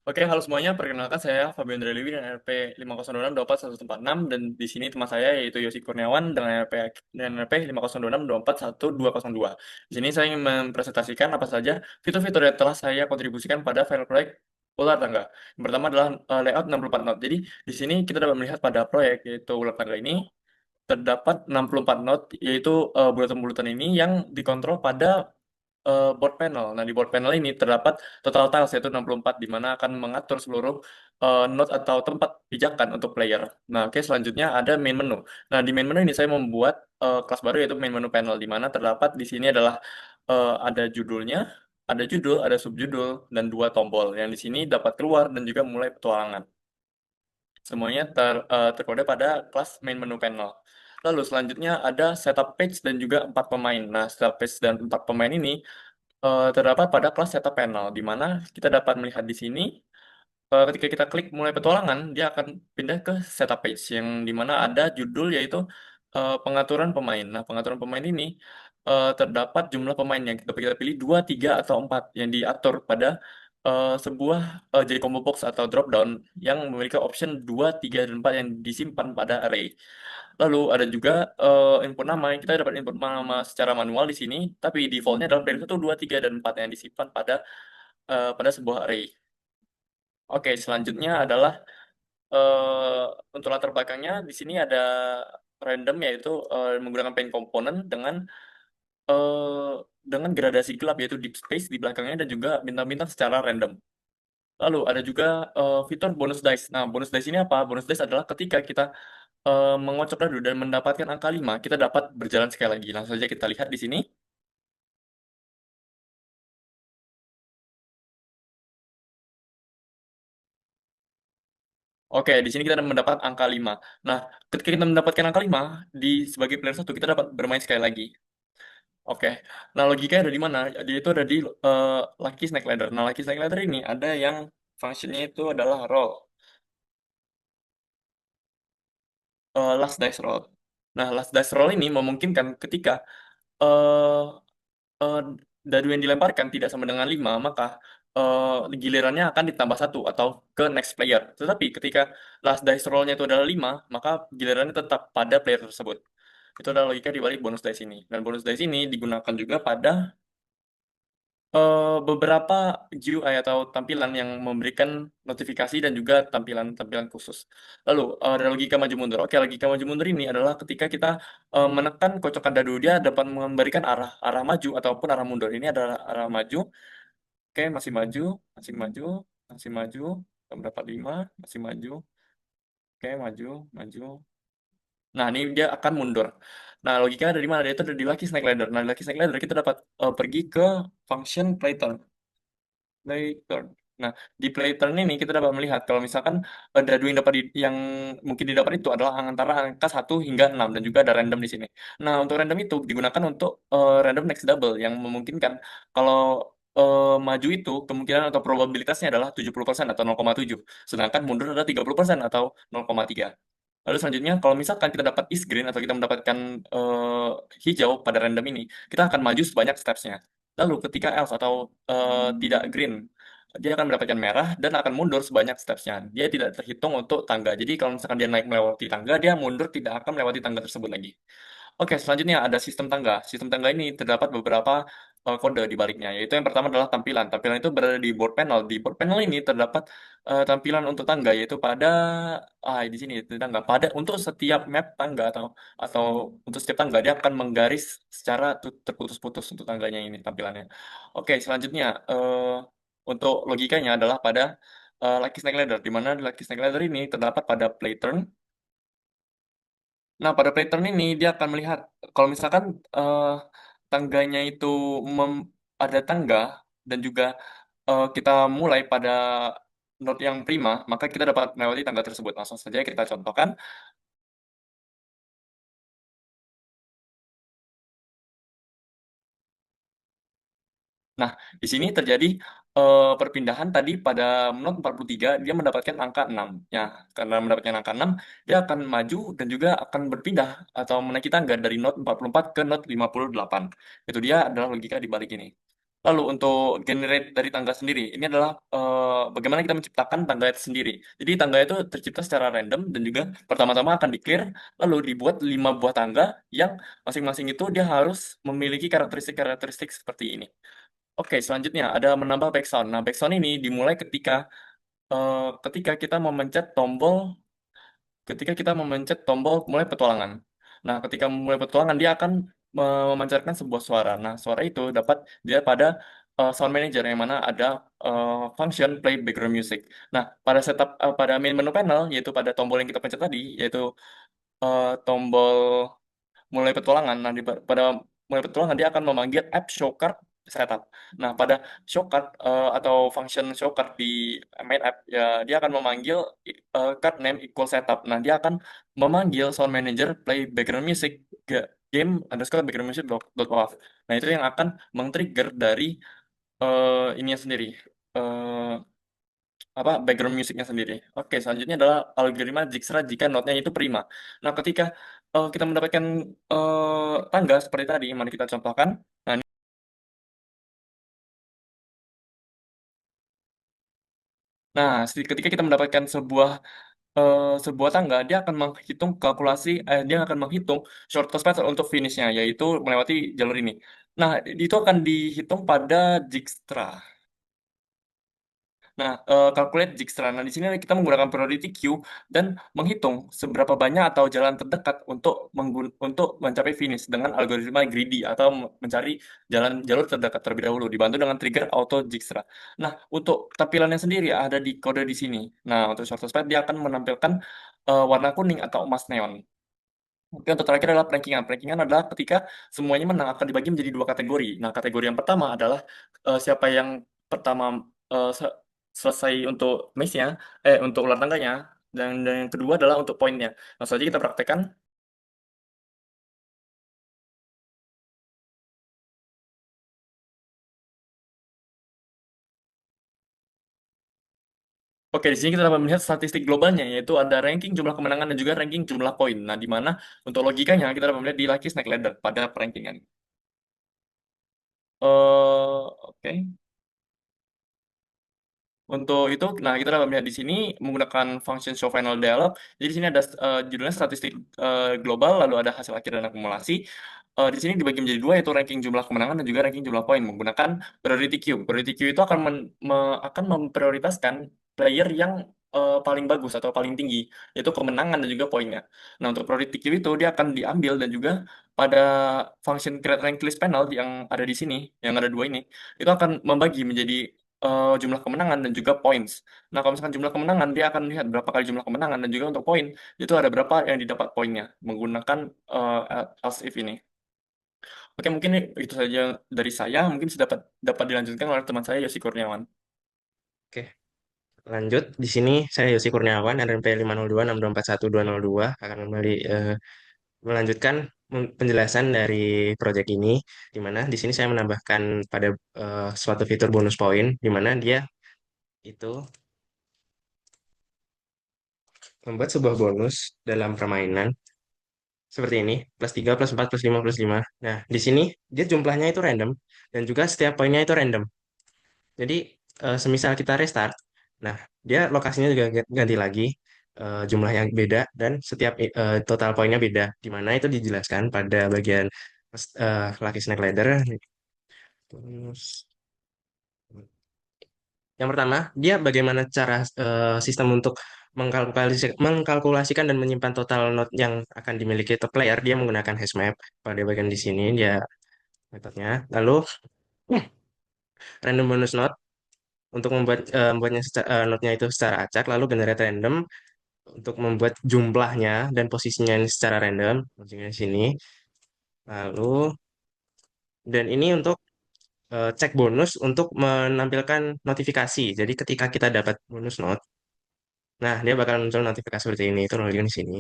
Oke, halo semuanya. Perkenalkan saya Fabian Dreliwi dengan RP 502624146 dan di sini teman saya yaitu Yosi Kurniawan dengan RP 502624122. Di sini saya ingin mempresentasikan apa saja fitur-fitur yang telah saya kontribusikan pada file proyek ular tangga. Yang pertama adalah layout 64 node. Jadi di sini kita dapat melihat pada proyek yaitu ular tangga ini terdapat 64 node yaitu bulatan-bulatan ini yang dikontrol pada board panel. Nah, di board panel ini terdapat total tiles yaitu 64 di mana akan mengatur seluruh node atau tempat pijakan untuk player. Nah, oke, selanjutnya ada main menu. Nah, di main menu ini saya membuat kelas baru yaitu main menu panel di mana terdapat di sini adalah ada judulnya, ada judul, ada subjudul dan dua tombol yang di sini dapat keluar dan juga mulai petualangan. Semuanya terkode pada kelas main menu panel. Lalu selanjutnya ada setup page dan juga empat pemain. Nah, setup page dan empat pemain ini terdapat pada kelas setup panel, di mana kita dapat melihat di sini ketika kita klik mulai petualangan, dia akan pindah ke setup page yang di mana ada judul yaitu pengaturan pemain. Nah, pengaturan pemain ini terdapat jumlah pemain yang dapat kita pilih 2, 3, atau 4 yang diatur pada sebuah jadi combo box atau drop down yang memiliki option 2, 3, dan 4 yang disimpan pada array. Lalu ada juga input nama yang kita dapat input nama secara manual di sini, tapi defaultnya adalah dari 1, 2, 3, dan 4 yang disimpan pada sebuah array. Oke, selanjutnya adalah untuk latar belakangnya di sini ada random yaitu menggunakan paint component eh, dengan gradasi gelap yaitu deep space di belakangnya dan juga bintang-bintang secara random. Lalu ada juga fitur bonus dice. Nah, bonus dice ini apa? Bonus dice adalah ketika kita mengocok dadu dan mendapatkan angka 5, kita dapat berjalan sekali lagi. Langsung saja kita lihat di sini. Oke, di sini kita mendapat angka 5. Nah, ketika kita mendapatkan angka 5, sebagai player satu kita dapat bermain sekali lagi. Oke, nah logikanya ada di mana? Dia itu ada di eh, Lucky Snake Ladder. Nah, Lucky Snake Ladder ini ada yang fungsinya itu adalah roll, last dice roll. Nah, last dice roll ini memungkinkan ketika eh eh, dadu yang dilemparkan tidak sama dengan 5, maka gilirannya akan ditambah satu atau ke next player. Tetapi ketika last dice roll-nya itu adalah 5, maka gilirannya tetap pada player tersebut. Itu adalah logika di balik bonus dice ini. Dan bonus dice ini digunakan juga pada beberapa GUI atau tampilan yang memberikan notifikasi dan juga tampilan-tampilan khusus. Lalu ada logika maju mundur. Oke, logika maju mundur ini adalah ketika kita menekan kocokan dadu, dia dapat memberikan arah arah maju ataupun arah mundur. Ini adalah arah maju. Oke, masih maju, masih maju, masih maju. Berapa 5, masih maju. Oke, maju, maju. Nah, ini dia akan mundur. Nah, logikanya dari mana? Dia itu ada di Lucky Snake Ladder. Nah, di Lucky Snake Ladder kita dapat pergi ke function playturn. Play turn. Nah, di play turn ini kita dapat melihat kalau misalkan dadu yang mungkin didapat itu adalah antara angka 1 hingga 6 dan juga ada random di sini. Nah, untuk random itu digunakan untuk random next double yang memungkinkan kalau maju itu kemungkinan atau probabilitasnya adalah 70% atau 0,7. Sedangkan mundur adalah 30% atau 0,3. Lalu selanjutnya, kalau misalkan kita dapat is green atau kita mendapatkan eh, hijau pada random ini, kita akan maju sebanyak steps-nya. Lalu ketika else atau tidak green, dia akan mendapatkan merah dan akan mundur sebanyak steps-nya. Dia tidak terhitung untuk tangga. Jadi kalau misalkan dia naik melewati tangga, dia mundur tidak akan melewati tangga tersebut lagi. Oke, selanjutnya ada sistem tangga. Sistem tangga ini terdapat beberapa kode di baliknya, yaitu yang pertama adalah tampilan. Tampilan itu berada di board panel. Di board panel ini terdapat tampilan untuk tangga, yaitu pada di sini di tangga. Pada untuk setiap map tangga atau untuk setiap tangga dia akan menggaris secara terputus-putus untuk tangganya ini tampilannya. Oke, selanjutnya untuk logikanya adalah pada Lucky Snake Ladder, di mana di Lucky Snake Ladder ini terdapat pada play turn. Nah, pada pattern ini dia akan melihat kalau misalkan tangganya itu ada tangga dan juga kita mulai pada node yang prima, maka kita dapat melewati tangga tersebut. Langsung saja kita contohkan. Nah, di sini terjadi perpindahan tadi pada node 43, dia mendapatkan angka 6. Ya, karena mendapatkan angka 6, dia akan maju dan juga akan berpindah atau menaiki tangga dari node 44 ke node 58. Itu dia adalah logika di balik ini. Lalu untuk generate dari tangga sendiri, ini adalah bagaimana kita menciptakan tangga itu sendiri. Jadi tangga itu tercipta secara random dan juga pertama-tama akan di-clear, lalu dibuat 5 buah tangga yang masing-masing itu dia harus memiliki karakteristik-karakteristik seperti ini. Oke, selanjutnya ada menambah background. Nah, background ini dimulai ketika kita memencet tombol mulai petualangan. Nah, ketika mulai petualangan dia akan memancarkan sebuah suara. Nah, suara itu dapat dia pada sound manager yang mana ada function play background music. Nah, pada main menu panel yaitu pada tombol yang kita pencet tadi yaitu tombol mulai petualangan. Nah, pada mulai petualangan dia akan memanggil app showcard setup. Nah, pada showcard atau function showcard di main app ya dia akan memanggil card name equal setup. Nah, dia akan memanggil sound manager play background music game underscore background music dot off. Nah, itu yang akan meng-trigger dari ininya sendiri. eh apa background musiknya sendiri. Oke, selanjutnya adalah algoritma Dijkstra jika notnya itu prima. Nah, ketika kita mendapatkan tangga seperti tadi, mari kita contohkan. Nah, ketika kita mendapatkan sebuah tangga, dia akan menghitung shortest path untuk finishnya, yaitu melewati jalur ini. Nah, itu akan dihitung pada Dijkstra. Nah, calculate Dijkstra. Nah, di sini kita menggunakan priority queue dan menghitung seberapa banyak atau jalan terdekat untuk mencapai finish dengan algoritma greedy atau mencari jalur terdekat terlebih dahulu dibantu dengan trigger auto Dijkstra. Nah, untuk tampilannya sendiri ada di kode di sini. Nah, untuk shortest path dia akan menampilkan warna kuning atau emas neon. Oke, untuk terakhir adalah rankingan. Rankingan adalah ketika semuanya menang akan dibagi menjadi 2 kategori. Nah, kategori yang pertama adalah siapa yang pertama selesai untuk maze-nya, untuk ular tangganya, dan yang kedua adalah untuk poinnya. Langsung saja kita praktekkan. Oke, di sini kita dapat melihat statistik globalnya, yaitu ada ranking jumlah kemenangan dan juga ranking jumlah poin. Nah, di mana untuk logikanya kita dapat melihat di Lucky Snake Ladder pada perankingan. Oke. Untuk itu, nah kita dapat melihat di sini menggunakan function show final dialog. Jadi di sini ada judulnya statistik global, lalu ada hasil akhir dan akumulasi. Di sini dibagi menjadi dua, yaitu ranking jumlah kemenangan dan juga ranking jumlah poin menggunakan priority queue. Priority queue itu akan memprioritaskan player yang paling bagus atau paling tinggi, yaitu kemenangan dan juga poinnya. Nah, untuk priority queue itu dia akan diambil dan juga pada function create rank list panel yang ada di sini, yang ada dua ini, itu akan membagi menjadi jumlah kemenangan dan juga points. Nah, kalau misalkan jumlah kemenangan, dia akan lihat berapa kali jumlah kemenangan dan juga untuk poin, itu ada berapa yang didapat poinnya menggunakan else if ini. Oke, mungkin itu saja dari saya. Mungkin sudah dapat dilanjutkan oleh teman saya, Yosi Kurniawan. Oke, lanjut. Di sini saya Yosi Kurniawan, RMP 502624122 akan kembali melanjutkan penjelasan dari proyek ini, di mana di sini saya menambahkan pada suatu fitur bonus poin, di mana dia itu membuat sebuah bonus dalam permainan seperti ini, plus 3 plus 4 plus 5 plus 5. Nah, di sini dia jumlahnya itu random, dan juga setiap poinnya itu random. Jadi, semisal kita restart, nah, dia lokasinya juga ganti lagi, jumlahnya beda, dan setiap total poinnya beda, di mana itu dijelaskan pada bagian Lucky Snack Ladder. Terus, yang pertama, dia bagaimana cara sistem untuk mengkalkulasikan dan menyimpan total note yang akan dimiliki top player. Dia menggunakan hash map pada bagian di sini, dia metodenya. Lalu, random bonus note untuk membuatnya note-nya itu secara acak, lalu generate random untuk membuat jumlahnya dan posisinya ini secara random, maksudnya di sini. Lalu, dan ini untuk cek bonus untuk menampilkan notifikasi. Jadi ketika kita dapat bonus note, nah, dia bakal muncul notifikasi seperti ini. Itu login di sini.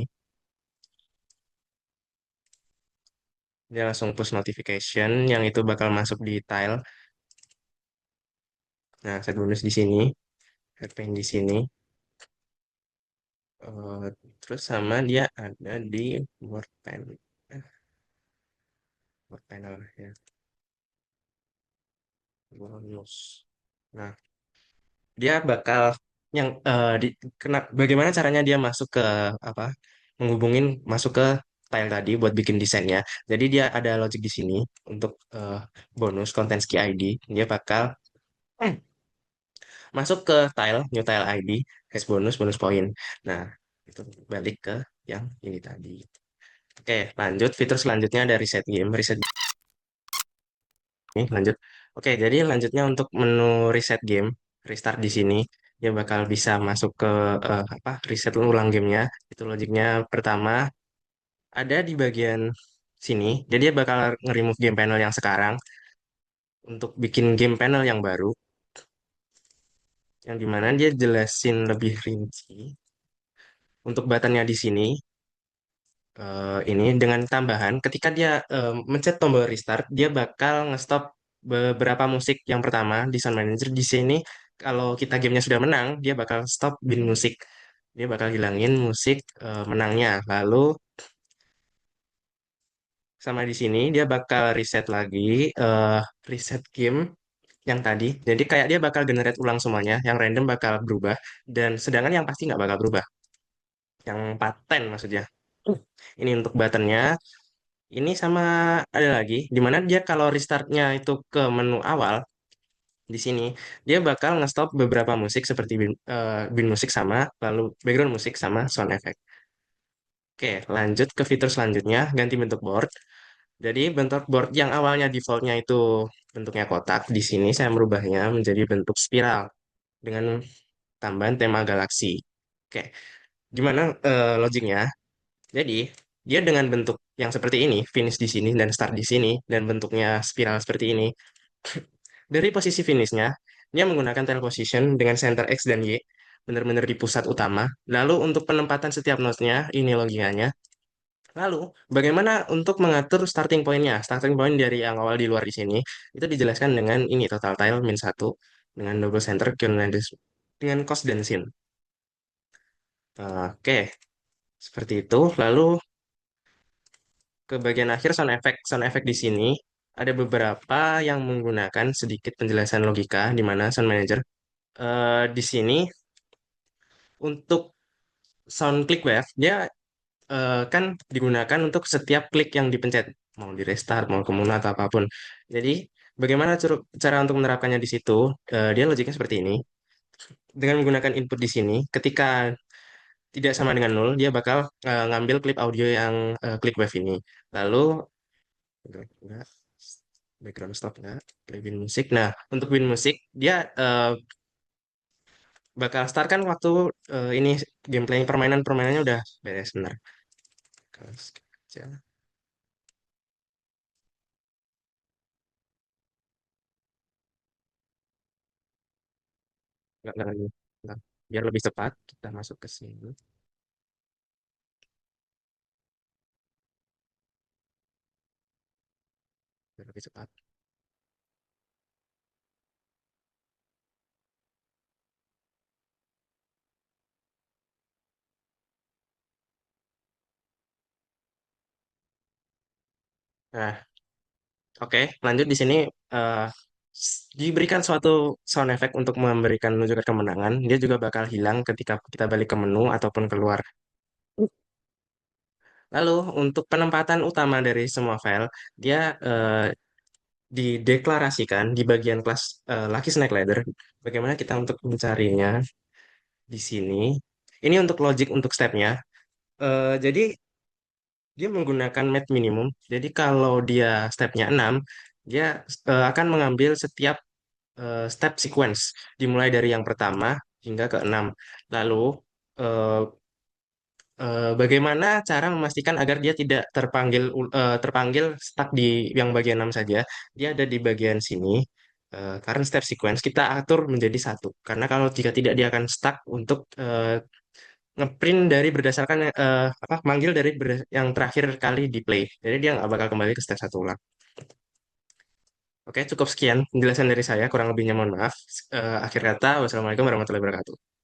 Dia langsung push notification yang itu bakal masuk di tile. Nah, set bonus di sini, set paint di sini. Eh, Terus sama dia ada di word panel. Word panel ya. bonus. Nah, dia bakal yang bagaimana caranya dia masuk ke apa? Menghubungin masuk ke tile tadi buat bikin desainnya. Jadi dia ada logic di sini untuk bonus content key ID. Dia bakal masuk ke tile new tile ID has bonus bonus point. Nah, itu balik ke yang ini tadi. Oke, lanjut fitur selanjutnya ada reset game. Reset ini lanjut. Oke, jadi lanjutnya untuk menu reset game, restart di sini dia bakal bisa masuk ke reset ulang gamenya. Itu logiknya pertama ada di bagian sini. Jadi dia bakal nge-remove game panel yang sekarang untuk bikin game panel yang baru, yang dimana dia jelasin lebih rinci untuk buttonnya di sini. Ini dengan tambahan ketika dia mencet tombol restart dia bakal ngestop beberapa musik yang pertama di Sound Manager di sini. Kalau kita gamenya sudah menang dia bakal stop bin musik, dia bakal hilangin musik menangnya. Lalu sama di sini dia bakal reset lagi, eh, reset game yang tadi, jadi kayak dia bakal generate ulang semuanya, yang random bakal berubah dan sedangkan yang pasti nggak bakal berubah, yang paten maksudnya. Ini untuk buttonnya. Ini sama ada lagi, di mana dia kalau restartnya itu ke menu awal di sini, dia bakal nge-stop beberapa musik seperti bin musik sama, lalu background musik sama sound effect. Oke, lanjut ke fitur selanjutnya, ganti bentuk board. Jadi bentuk board yang awalnya defaultnya itu bentuknya kotak, di sini saya merubahnya menjadi bentuk spiral dengan tambahan tema galaksi. Oke, gimana logiknya? Jadi, dia dengan bentuk yang seperti ini, finish di sini dan start di sini, dan bentuknya spiral seperti ini. Dari posisi finishnya, dia menggunakan tail position dengan center X dan Y, benar-benar di pusat utama. Lalu untuk penempatan setiap node-nya, ini logikanya. Lalu, bagaimana untuk mengatur starting point-nya? Starting point dari yang awal di luar di sini, itu dijelaskan dengan ini, total tile min 1, dengan double center, dengan cost dan sin. Oke, seperti itu. Lalu ke bagian akhir sound effect di sini ada beberapa yang menggunakan sedikit penjelasan logika di mana sound manager di sini untuk sound click wave dia kan digunakan untuk setiap klik yang dipencet, mau di restart mau kemana atau apapun. Jadi bagaimana cara untuk menerapkannya di situ. Dia logiknya seperti ini, dengan menggunakan input di sini ketika tidak sama dengan nol dia bakal ngambil klip audio yang click wave ini. Lalu enggak, background stop enggak, play bin musik. Nah, untuk bin musik dia bakal start kan waktu ini gameplay permainannya udah beres, benar. Kalau skip aja. Enggak lagi. Bentar. Biar lebih cepat kita masuk ke sini. Biar lebih cepat. Nah, oke, lanjut di sini eh, diberikan suatu sound effect untuk memberikan menunjukkan kemenangan. Dia juga bakal hilang ketika kita balik ke menu ataupun keluar. Lalu untuk penempatan utama dari semua file, dia dideklarasikan di bagian kelas Lucky Snake Ladder. Bagaimana kita untuk mencarinya di sini? Ini untuk logic untuk stepnya. Jadi dia menggunakan mat minimum. Jadi kalau dia stepnya 6, dia akan mengambil setiap step sequence dimulai dari yang pertama hingga ke 6. Lalu eh, bagaimana cara memastikan agar dia tidak terpanggil stuck di yang bagian 6 saja? Dia ada di bagian sini. Karena step sequence kita atur menjadi satu. Karena kalau jika tidak dia akan stuck untuk ngeprint dari berdasarkan manggil dari yang terakhir kali di play. Jadi dia nggak bakal kembali ke step satu ulang. Oke, cukup sekian penjelasan dari saya. Kurang lebihnya mohon maaf. Akhir kata, wassalamualaikum warahmatullahi wabarakatuh.